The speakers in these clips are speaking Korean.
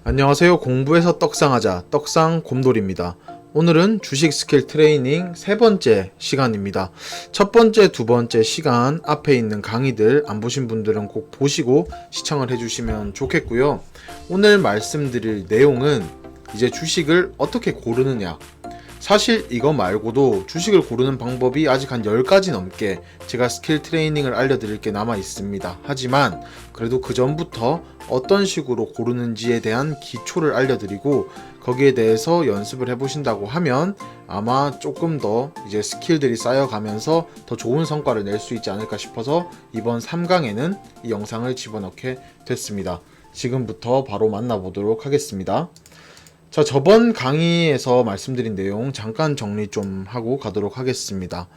안녕하세요. 공부해서 떡상하자 떡상 곰돌입니다. 오늘은 주식 스킬 트레이닝 세 번째 시간입니다. 첫 번째, 두 번째 시간 앞에 있는 강의들 안 보신 분들은 꼭 보시고 시청을 해주시면 좋겠고요. 오늘 말씀드릴 내용은 이제 주식을 어떻게 고르느냐. 사실 이거 말고도 주식을 고르는 방법이 아직 한 10가지 넘게 제가 스킬 트레이닝을 알려드릴 게 남아 있습니다. 하지만 그래도 그 전부터 어떤 식으로 고르는지에 대한 기초를 알려드리고 거기에 대해서 연습을 해보신다고 하면 아마 조금 더 이제 스킬들이 쌓여가면서 더 좋은 성과를 낼 수 있지 않을까 싶어서 이번 3강에는 이 영상을 집어넣게 됐습니다. 지금부터 바로 만나보도록 하겠습니다. 자, 저번 강의에서 말씀드린 내용 잠깐 정리 좀 하고 가도록 하겠습니다.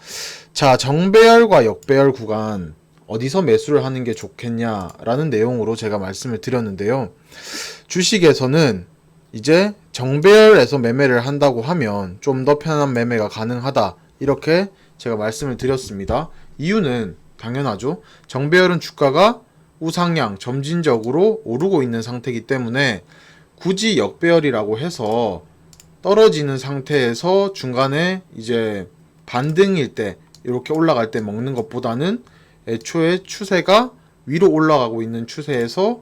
자, 정배열과 역배열 구간 어디서 매수를 하는 게 좋겠냐라는 내용으로 제가 말씀을 드렸는데요. 주식에서는 이제 정배열에서 매매를 한다고 하면 좀 더 편한 매매가 가능하다, 이렇게 제가 말씀을 드렸습니다. 이유는 당연하죠. 정배열은 주가가 우상향 점진적으로 오르고 있는 상태이기 때문에 굳이 역배열이라고 해서 떨어지는 상태에서 중간에 이제 반등일 때 이렇게 올라갈 때 먹는 것보다는 애초에 추세가 위로 올라가고 있는 추세에서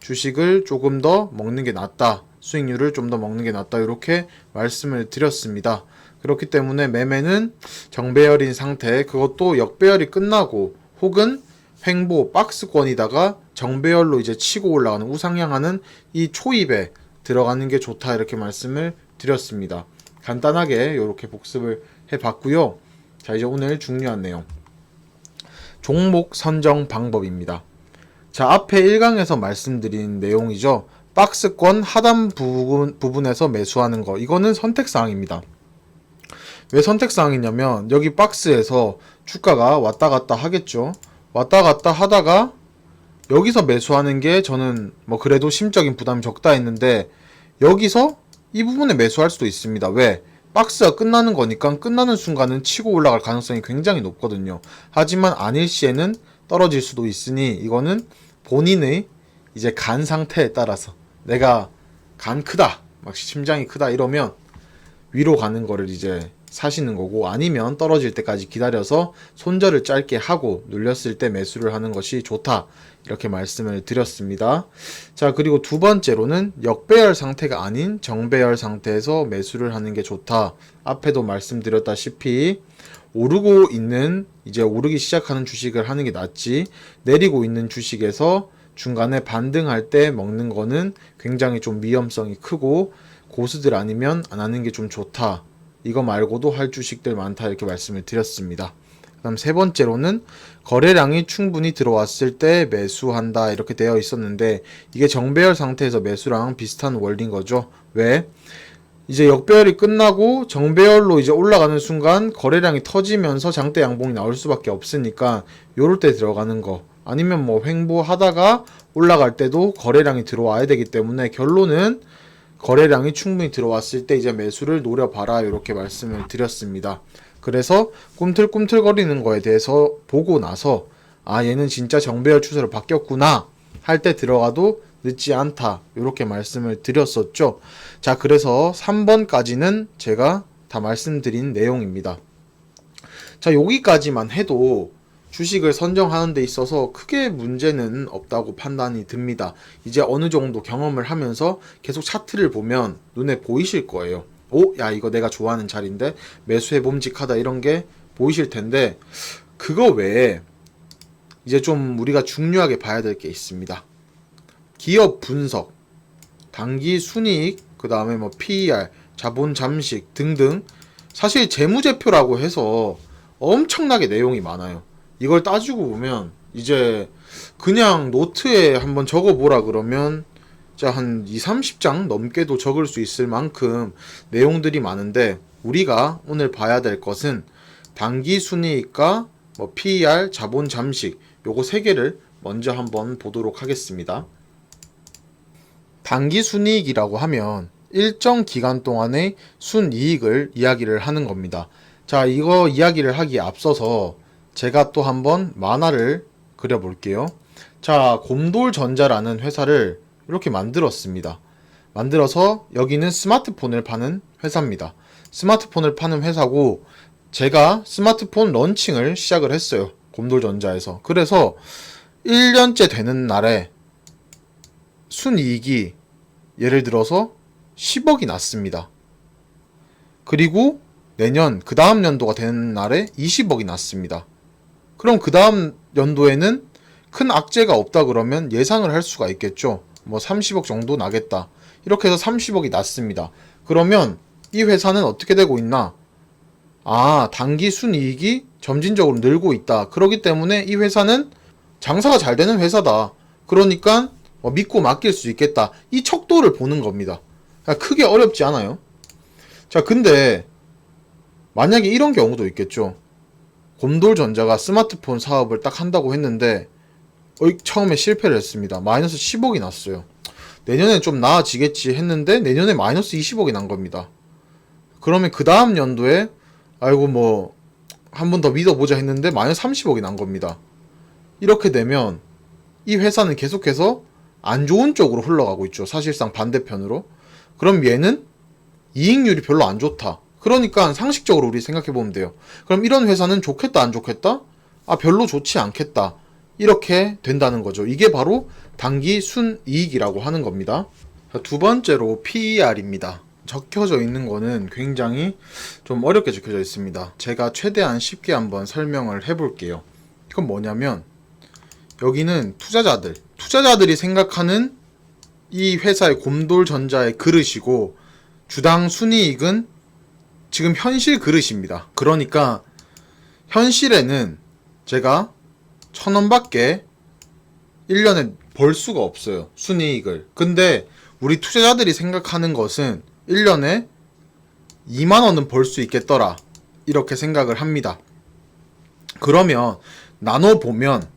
주식을 조금 더 먹는 게 낫다, 수익률을 좀 더 먹는 게 낫다, 이렇게 말씀을 드렸습니다. 그렇기 때문에 매매는 정배열인 상태, 그것도 역배열이 끝나고 혹은 횡보 박스권이다가 정배열로 이제 치고 올라가는 우상향하는 이 초입에 들어가는 게 좋다, 이렇게 말씀을 드렸습니다. 간단하게 이렇게 복습을 해봤고요. 자, 이제 오늘 중요한 내용, 종목 선정 방법입니다. 자, 앞에 1강에서 말씀드린 내용이죠. 박스권 하단 부분에서 매수하는 거, 이거는 선택사항입니다. 왜 선택사항이냐면 여기 박스에서 주가가 왔다 갔다 하겠죠. 왔다 갔다 하다가 여기서 매수하는 게 저는 뭐 그래도 심적인 부담이 적다 했는데 여기서 이 부분에 매수할 수도 있습니다. 왜? 박스가 끝나는 거니까 끝나는 순간은 치고 올라갈 가능성이 굉장히 높거든요. 하지만 아닐 시에는 떨어질 수도 있으니 이거는 본인의 이제 간 상태에 따라서, 내가 간 크다, 막 심장이 크다 이러면 위로 가는 거를 이제 사시는 거고, 아니면 떨어질 때까지 기다려서 손절을 짧게 하고 눌렸을 때 매수를 하는 것이 좋다, 이렇게 말씀을 드렸습니다. 자, 그리고 두 번째로는 역배열 상태가 아닌 정배열 상태에서 매수를 하는 게 좋다. 앞에도 말씀드렸다시피 오르고 있는, 이제 오르기 시작하는 주식을 하는 게 낫지, 내리고 있는 주식에서 중간에 반등할 때 먹는 거는 굉장히 좀 위험성이 크고 고수들 아니면 안 하는 게 좀 좋다. 이거 말고도 할 주식들 많다, 이렇게 말씀을 드렸습니다. 그 다음 세 번째로는 거래량이 충분히 들어왔을 때 매수한다, 이렇게 되어 있었는데 이게 정배열 상태에서 매수랑 비슷한 원리인 거죠. 왜? 이제 역배열이 끝나고 정배열로 이제 올라가는 순간 거래량이 터지면서 장대 양봉이 나올 수밖에 없으니까 요럴 때 들어가는 거, 아니면 뭐 횡보하다가 올라갈 때도 거래량이 들어와야 되기 때문에 결론은 거래량이 충분히 들어왔을 때 이제 매수를 노려봐라, 이렇게 말씀을 드렸습니다. 그래서 꿈틀꿈틀거리는 거에 대해서 보고 나서 아, 얘는 진짜 정배열 추세로 바뀌었구나 할 때 들어가도 늦지 않다, 이렇게 말씀을 드렸었죠. 자, 그래서 3번까지는 제가 다 말씀드린 내용입니다. 자, 여기까지만 해도 주식을 선정하는 데 있어서 크게 문제는 없다고 판단이 듭니다. 이제 어느 정도 경험을 하면서 계속 차트를 보면 눈에 보이실 거예요. 오, 야, 이거 내가 좋아하는 자리인데 매수해 봄직하다, 이런 게 보이실 텐데, 그거 외에 이제 좀 우리가 중요하게 봐야 될 게 있습니다. 기업 분석, 단기 순이익, 그 다음에 뭐 PER, 자본 잠식 등등, 사실 재무제표라고 해서 엄청나게 내용이 많아요. 이걸 따지고 보면 이제 그냥 노트에 한번 적어보라 그러면 자, 한 20-30장 넘게도 적을 수 있을 만큼 내용들이 많은데, 우리가 오늘 봐야 될 것은 단기 순이익과 뭐 PER, 자본 잠식, 요거 세 개를 먼저 한번 보도록 하겠습니다. 단기 순이익이라고 하면 일정 기간 동안의 순이익을 이야기를 하는 겁니다. 자, 이거 이야기를 하기에 앞서서 제가 또 한번 만화를 그려볼게요. 자, 곰돌전자라는 회사를 이렇게 만들었습니다. 만들어서 여기는 스마트폰을 파는 회사입니다. 스마트폰을 파는 회사고 제가 스마트폰 런칭을 시작을 했어요. 곰돌전자에서. 그래서 1년째 되는 날에 순이익이 예를 들어서 10억이 났습니다. 그리고 내년 그 다음 연도가 되는 날에 20억이 났습니다. 그럼 그 다음 연도에는 큰 악재가 없다 그러면 예상을 할 수가 있겠죠. 뭐 30억 정도 나겠다. 이렇게 해서 30억이 났습니다. 그러면 이 회사는 어떻게 되고 있나? 아, 단기 순이익이 점진적으로 늘고 있다. 그렇기 때문에 이 회사는 장사가 잘 되는 회사다. 그러니까 믿고 맡길 수 있겠다. 이 척도를 보는 겁니다. 크게 어렵지 않아요. 자, 근데 만약에 이런 경우도 있겠죠. 곰돌전자가 스마트폰 사업을 딱 한다고 했는데 처음에 실패를 했습니다. 마이너스 10억이 났어요. 내년엔 좀 나아지겠지 했는데 내년에 마이너스 20억이 난 겁니다. 그러면 그 다음 연도에 아이고 뭐 한 번 더 믿어보자 했는데 마이너스 30억이 난 겁니다. 이렇게 되면 이 회사는 계속해서 안 좋은 쪽으로 흘러가고 있죠. 사실상 반대편으로. 그럼 얘는 이익률이 별로 안 좋다. 그러니까 상식적으로 우리 생각해보면 돼요. 그럼 이런 회사는 좋겠다 안 좋겠다? 아, 별로 좋지 않겠다. 이렇게 된다는 거죠. 이게 바로 단기 순이익이라고 하는 겁니다. 두 번째로 PER입니다. 적혀져 있는 거는 굉장히 좀 어렵게 적혀져 있습니다. 제가 최대한 쉽게 한번 설명을 해볼게요. 이건 뭐냐면 여기는 투자자들이 생각하는 이 회사의 곰돌전자의 그릇이고 주당 순이익은 지금 현실 그릇입니다. 그러니까 현실에는 제가 1,000원밖에 1년에 벌 수가 없어요. 순이익을. 근데 우리 투자자들이 생각하는 것은 1년에 2만원은 벌 수 있겠더라. 이렇게 생각을 합니다. 그러면 나눠보면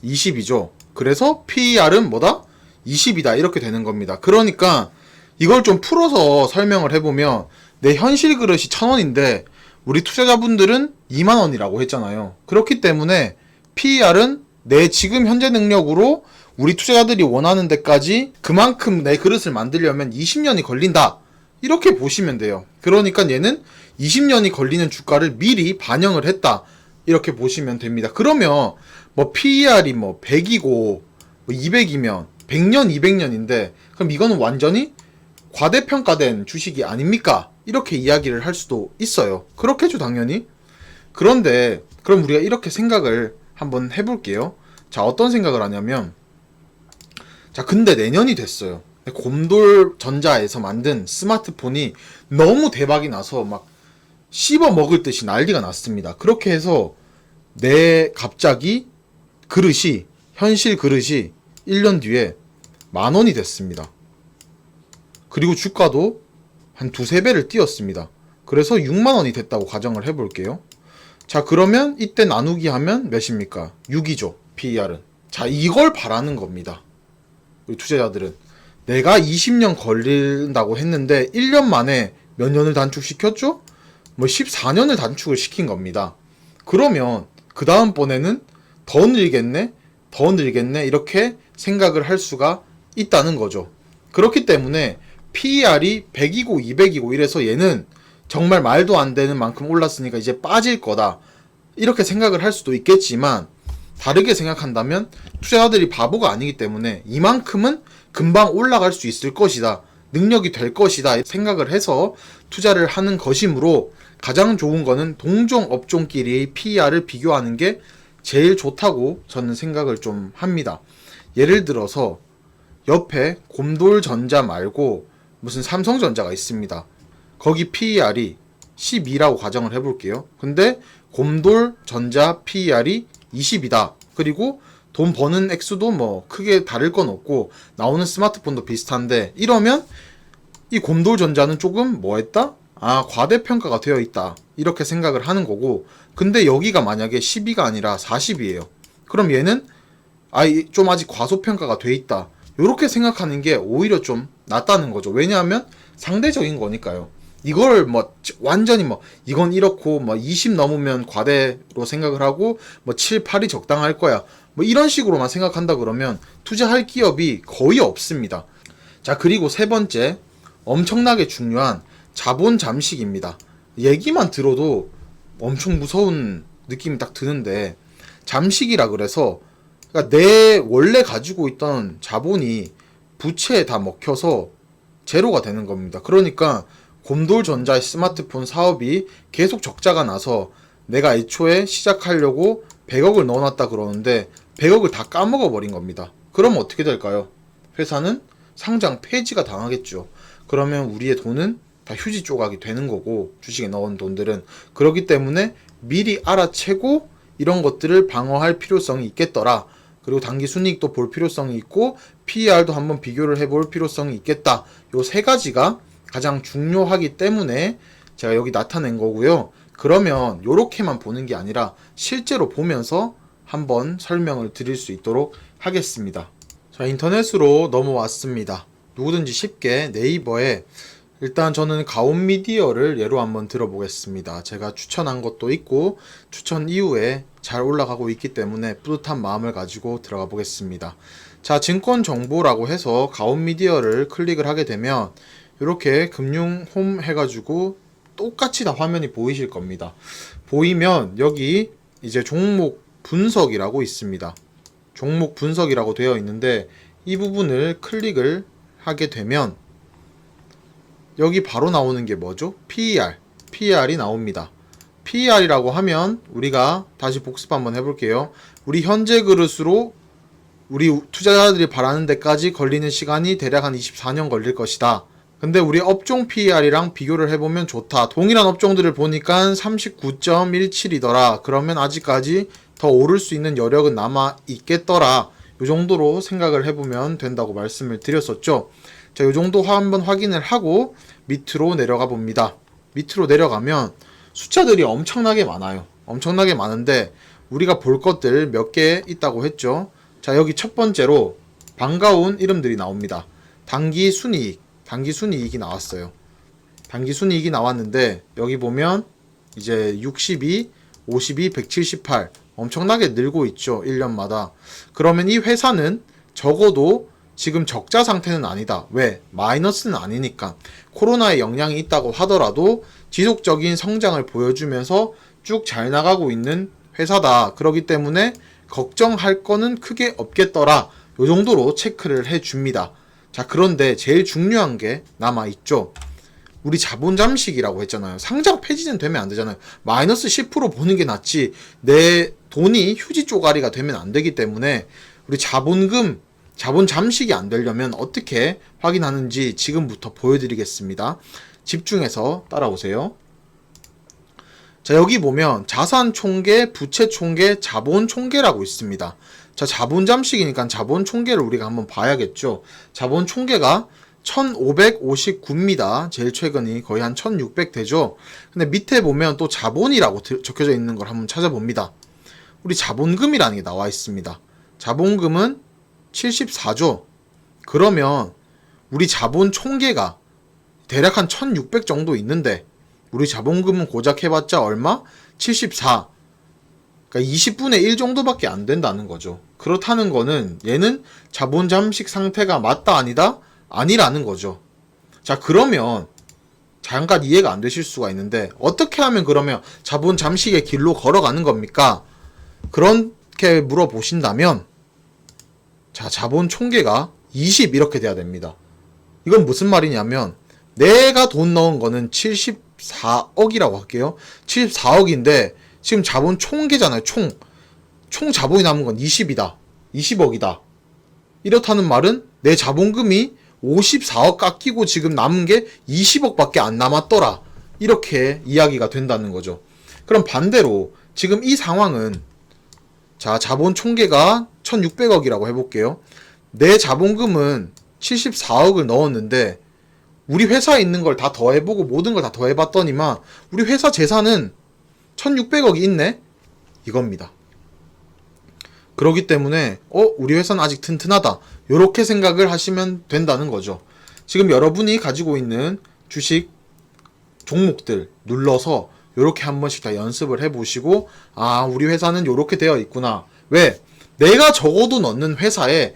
20이죠. 그래서 PER은 뭐다? 20이다. 이렇게 되는 겁니다. 그러니까 이걸 좀 풀어서 설명을 해보면 내 현실 그릇이 1,000원인데 우리 투자자분들은 2만원이라고 했잖아요. 그렇기 때문에 PER은 내 지금 현재 능력으로 우리 투자자들이 원하는 데까지 그만큼 내 그릇을 만들려면 20년이 걸린다. 이렇게 보시면 돼요. 그러니까 얘는 20년이 걸리는 주가를 미리 반영을 했다. 이렇게 보시면 됩니다. 그러면 뭐 PER이 뭐 100이고 뭐 200이면 100년, 200년인데 그럼 이거는 완전히 과대평가된 주식이 아닙니까? 이렇게 이야기를 할 수도 있어요. 그렇겠죠, 당연히. 그런데 그럼 우리가 이렇게 생각을 한번 해볼게요. 자, 어떤 생각을 하냐면 자, 근데 내년이 됐어요. 곰돌전자에서 만든 스마트폰이 너무 대박이 나서 막 씹어 먹을 듯이 난리가 났습니다. 그렇게 해서 내 갑자기 그릇이 현실 그릇이 1년 뒤에 10,000원이 됐습니다. 그리고 주가도 한 두세 배를 뛰었습니다. 그래서 6만원이 됐다고 가정을 해볼게요. 자, 그러면 이때 나누기 하면 몇입니까? 6이죠. PER은. 자, 이걸 바라는 겁니다. 우리 투자자들은. 내가 20년 걸린다고 했는데 1년 만에 몇 년을 단축시켰죠? 뭐 14년을 단축을 시킨 겁니다. 그러면 그 다음번에는 더 늘겠네? 더 늘겠네? 이렇게 생각을 할 수가 있다는 거죠. 그렇기 때문에 PER이 100이고 200이고 이래서 얘는 정말 말도 안 되는 만큼 올랐으니까 이제 빠질 거다. 이렇게 생각을 할 수도 있겠지만 다르게 생각한다면 투자자들이 바보가 아니기 때문에 이만큼은 금방 올라갈 수 있을 것이다. 능력이 될 것이다. 생각을 해서 투자를 하는 것이므로 가장 좋은 거는 동종 업종끼리 PER을 비교하는 게 제일 좋다고 저는 생각을 좀 합니다. 예를 들어서 옆에 곰돌전자 말고 무슨 삼성전자가 있습니다. 거기 PER이 12라고 가정을 해볼게요. 근데 곰돌전자 PER이 20이다. 그리고 돈 버는 액수도 뭐 크게 다를 건 없고 나오는 스마트폰도 비슷한데 이러면 이 곰돌전자는 조금 뭐 했다? 아, 과대평가가 되어 있다. 이렇게 생각을 하는 거고 근데 여기가 만약에 12가 아니라 40이에요. 그럼 얘는 좀 아직 과소평가가 돼 있다. 요렇게 생각하는 게 오히려 좀 낫다는 거죠. 왜냐하면 상대적인 거니까요. 이걸 뭐 완전히 뭐 이건 이렇고 뭐 20 넘으면 과대로 생각을 하고 뭐 7, 8이 적당할 거야. 뭐 이런 식으로만 생각한다 그러면 투자할 기업이 거의 없습니다. 자, 그리고 세 번째, 엄청나게 중요한 자본 잠식입니다. 얘기만 들어도 엄청 무서운 느낌이 딱 드는데, 잠식이라 그래서 그러니까 내 원래 가지고 있던 자본이 부채에 다 먹혀서 제로가 되는 겁니다. 그러니까 곰돌전자의 스마트폰 사업이 계속 적자가 나서 내가 애초에 시작하려고 100억을 넣어놨다 그러는데 100억을 다 까먹어 버린 겁니다. 그럼 어떻게 될까요? 회사는 상장 폐지가 당하겠죠. 그러면 우리의 돈은 다 휴지 조각이 되는 거고, 주식에 넣은 돈들은. 그렇기 때문에 미리 알아채고 이런 것들을 방어할 필요성이 있겠더라. 그리고 단기 순이익도 볼 필요성이 있고 PER도 한번 비교를 해볼 필요성이 있겠다. 요 세 가지가 가장 중요하기 때문에 제가 여기 나타낸 거고요. 그러면 요렇게만 보는 게 아니라 실제로 보면서 한번 설명을 드릴 수 있도록 하겠습니다. 자, 인터넷으로 넘어왔습니다. 누구든지 쉽게 네이버에 일단 저는 가온미디어를 예로 한번 들어보겠습니다. 제가 추천한 것도 있고 추천 이후에 잘 올라가고 있기 때문에 뿌듯한 마음을 가지고 들어가 보겠습니다. 자, 증권 정보라고 해서 가온미디어를 클릭을 하게 되면 이렇게 금융홈 해가지고 똑같이 다 화면이 보이실 겁니다. 보이면 여기 이제 종목 분석이라고 있습니다. 종목 분석이라고 되어 있는데 이 부분을 클릭을 하게 되면 여기 바로 나오는 게 뭐죠? PER. PER이 나옵니다. PER이라고 하면 우리가 다시 복습 한번 해볼게요. 우리 현재 그릇으로 우리 투자자들이 바라는 데까지 걸리는 시간이 대략 한 24년 걸릴 것이다. 근데 우리 업종 PER이랑 비교를 해보면 좋다. 동일한 업종들을 보니까 39.17이더라. 그러면 아직까지 더 오를 수 있는 여력은 남아 있겠더라. 요 정도로 생각을 해보면 된다고 말씀을 드렸었죠. 자, 요 정도 한번 확인을 하고 밑으로 내려가 봅니다. 밑으로 내려가면 숫자들이 엄청나게 많아요. 엄청나게 많은데 우리가 볼 것들 몇 개 있다고 했죠. 자, 여기 첫 번째로 반가운 이름들이 나옵니다. 단기 순이익, 단기 순이익이 나왔어요. 단기 순이익이 나왔는데 여기 보면 이제 62, 52, 178 엄청나게 늘고 있죠. 1년마다. 그러면 이 회사는 적어도 지금 적자 상태는 아니다. 왜? 마이너스는 아니니까. 코로나의 영향이 있다고 하더라도 지속적인 성장을 보여주면서 쭉 잘 나가고 있는 회사다. 그렇기 때문에 걱정할 거는 크게 없겠더라. 요 정도로 체크를 해줍니다. 자, 그런데 제일 중요한 게 남아있죠. 우리 자본 잠식이라고 했잖아요. 상장 폐지는 되면 안 되잖아요. 마이너스 10% 보는 게 낫지. 내 돈이 휴지 쪼가리가 되면 안 되기 때문에 우리 자본 잠식이 안 되려면 어떻게 확인하는지 지금부터 보여드리겠습니다. 집중해서 따라오세요. 자, 여기 보면 자산 총계, 부채 총계, 자본 총계라고 있습니다. 자, 자본 잠식이니까 자본 총계를 우리가 한번 봐야겠죠. 자본 총계가 1559입니다. 제일 최근이 거의 한 1600 되죠. 근데 밑에 보면 또 자본이라고 적혀져 있는 걸 한번 찾아봅니다. 우리 자본금이라는 게 나와 있습니다. 자본금은 74조. 그러면 우리 자본 총계가 대략 한 1600 정도 있는데 우리 자본금은 고작 해봤자 얼마? 74. 그러니까 20분의 1 정도밖에 안 된다는 거죠. 그렇다는 거는 얘는 자본 잠식 상태가 맞다 아니다? 아니라는 거죠. 자, 그러면 잠깐 이해가 안 되실 수가 있는데 어떻게 하면 그러면 자본 잠식의 길로 걸어가는 겁니까? 그렇게 물어보신다면 자, 자본 총계가 20 이렇게 돼야 됩니다. 이건 무슨 말이냐면 내가 돈 넣은 거는 74억이라고 할게요. 74억인데 지금 자본 총계잖아요. 총 자본이 남은 건 20이다. 20억이다. 이렇다는 말은 내 자본금이 54억 깎이고 지금 남은 게 20억밖에 안 남았더라. 이렇게 이야기가 된다는 거죠. 그럼 반대로 지금 이 상황은 자, 자본 총계가 1600억이라고 해볼게요. 내 자본금은 74억을 넣었는데 우리 회사에 있는 걸 다 더해보고 모든 걸 다 더해봤더니만 우리 회사 재산은 1600억이 있네? 이겁니다. 그렇기 때문에 우리 회사는 아직 튼튼하다. 요렇게 생각을 하시면 된다는 거죠. 지금 여러분이 가지고 있는 주식 종목들 눌러서 요렇게 한 번씩 다 연습을 해보시고 아, 우리 회사는 요렇게 되어 있구나. 왜? 내가 적어도 넣는 회사에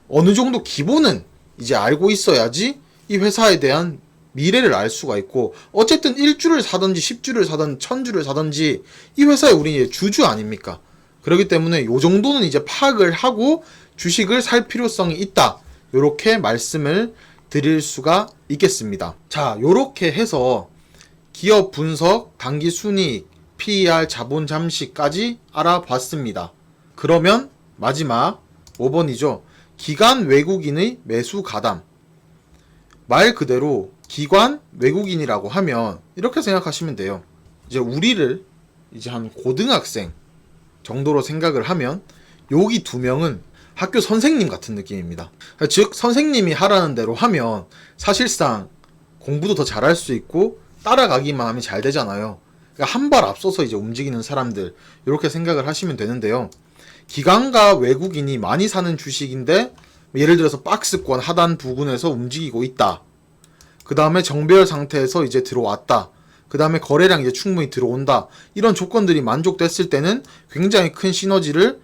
어느 정도 기본은 이제 알고 있어야지 이 회사에 대한 미래를 알 수가 있고, 어쨌든 1주를 사든지 10주를 사든지 1000주를 사든지 이 회사에 우리 이제 주주 아닙니까? 그렇기 때문에 요 정도는 이제 파악을 하고 주식을 살 필요성이 있다. 요렇게 말씀을 드릴 수가 있겠습니다. 자, 요렇게 해서 기업 분석, 단기 순이익, PER, 자본 잠시까지 알아봤습니다. 그러면 마지막 5번이죠. 기관 외국인의 매수 가담. 말 그대로 기관 외국인이라고 하면 이렇게 생각하시면 돼요. 이제 우리를 이제 한 고등학생 정도로 생각을 하면 여기 두 명은 학교 선생님 같은 느낌입니다. 즉 선생님이 하라는 대로 하면 사실상 공부도 더 잘할 수 있고 따라가기만 하면 잘 되잖아요. 그러니까 한 발 앞서서 이제 움직이는 사람들, 이렇게 생각을 하시면 되는데요. 기관과 외국인이 많이 사는 주식인데 예를 들어서 박스권 하단 부근에서 움직이고 있다. 그 다음에 정배열 상태에서 이제 들어왔다. 그 다음에 거래량 이제 충분히 들어온다. 이런 조건들이 만족됐을 때는 굉장히 큰 시너지를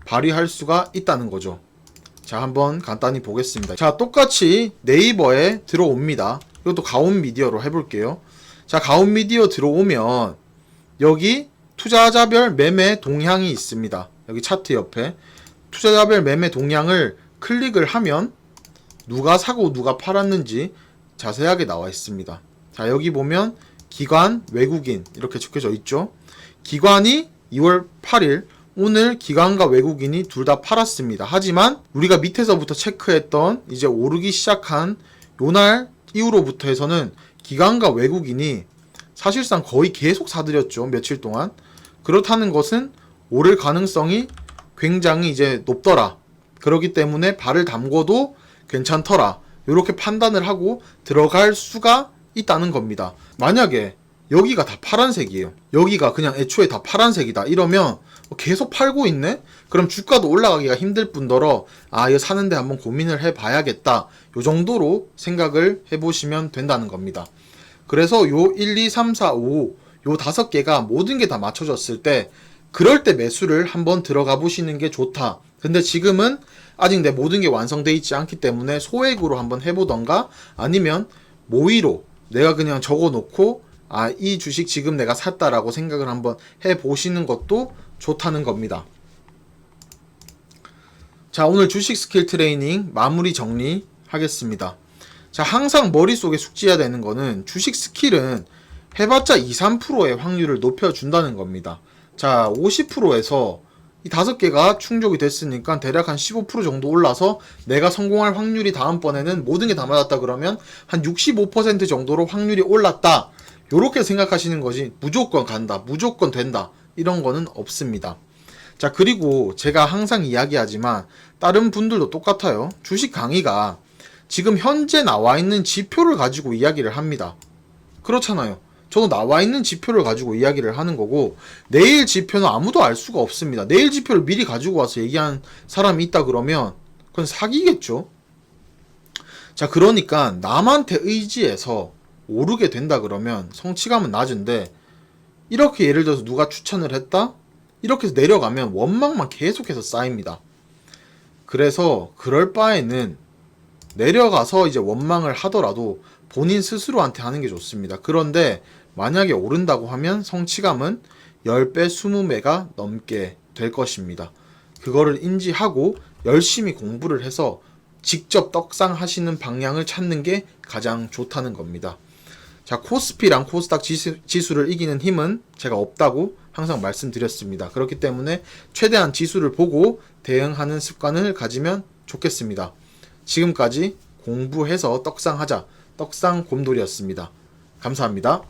발휘할 수가 있다는 거죠. 자, 한번 간단히 보겠습니다. 자, 똑같이 네이버에 들어옵니다. 이것도 가온 미디어로 해볼게요. 자, 가온 미디어 들어오면 여기 투자자별 매매 동향이 있습니다. 여기 차트 옆에 투자자별 매매 동향을 클릭을 하면 누가 사고 누가 팔았는지 자세하게 나와 있습니다. 자, 여기 보면 기관, 외국인 이렇게 적혀져 있죠. 기관이 2월 8일 오늘 기관과 외국인이 둘 다 팔았습니다. 하지만 우리가 밑에서부터 체크했던 이제 오르기 시작한 요날 이후로부터 해서는 기관과 외국인이 사실상 거의 계속 사들였죠. 며칠 동안. 그렇다는 것은 오를 가능성이 굉장히 이제 높더라. 그렇기 때문에 발을 담궈도 괜찮더라. 이렇게 판단을 하고 들어갈 수가 있다는 겁니다. 만약에 여기가 다 파란색이에요. 여기가 그냥 애초에 다 파란색이다. 이러면 계속 팔고 있네? 그럼 주가도 올라가기가 힘들 뿐더러 이거 사는데 한번 고민을 해봐야겠다. 요 정도로 생각을 해보시면 된다는 겁니다. 그래서 요 1, 2, 3, 4, 5 요 5개가 모든 게 다 맞춰졌을 때 그럴 때 매수를 한번 들어가 보시는 게 좋다. 근데 지금은 아직 내 모든 게 완성되어 있지 않기 때문에 소액으로 한번 해보던가 아니면 모의로 내가 그냥 적어 놓고 이 주식 지금 내가 샀다라고 생각을 한번 해보시는 것도 좋다는 겁니다. 자, 오늘 주식 스킬 트레이닝 마무리 정리하겠습니다. 자, 항상 머릿속에 숙지해야 되는 거는 주식 스킬은 해봤자 2, 3%의 확률을 높여준다는 겁니다. 자, 50%에서 이 5개가 충족이 됐으니까 대략 한 15% 정도 올라서 내가 성공할 확률이 다음번에는 모든 게 다 맞았다 그러면 한 65% 정도로 확률이 올랐다. 요렇게 생각하시는 거지 무조건 간다, 무조건 된다 이런 거는 없습니다. 자, 그리고 제가 항상 이야기하지만 다른 분들도 똑같아요. 주식 강의가 지금 현재 나와 있는 지표를 가지고 이야기를 합니다. 그렇잖아요. 저도 나와 있는 지표를 가지고 이야기를 하는 거고 내일 지표는 아무도 알 수가 없습니다. 내일 지표를 미리 가지고 와서 얘기한 사람이 있다 그러면 그건 사기겠죠. 자, 그러니까 남한테 의지해서 오르게 된다 그러면 성취감은 낮은데 이렇게 예를 들어서 누가 추천을 했다? 이렇게 해서 내려가면 원망만 계속해서 쌓입니다. 그래서 그럴 바에는 내려가서 이제 원망을 하더라도 본인 스스로한테 하는 게 좋습니다. 그런데 만약에 오른다고 하면 성취감은 10배, 20배가 넘게 될 것입니다. 그거를 인지하고 열심히 공부를 해서 직접 떡상하시는 방향을 찾는 게 가장 좋다는 겁니다. 자, 코스피랑 코스닥 지수를 이기는 힘은 제가 없다고 항상 말씀드렸습니다. 그렇기 때문에 최대한 지수를 보고 대응하는 습관을 가지면 좋겠습니다. 지금까지 공부해서 떡상하자 떡상곰돌이였습니다. 감사합니다.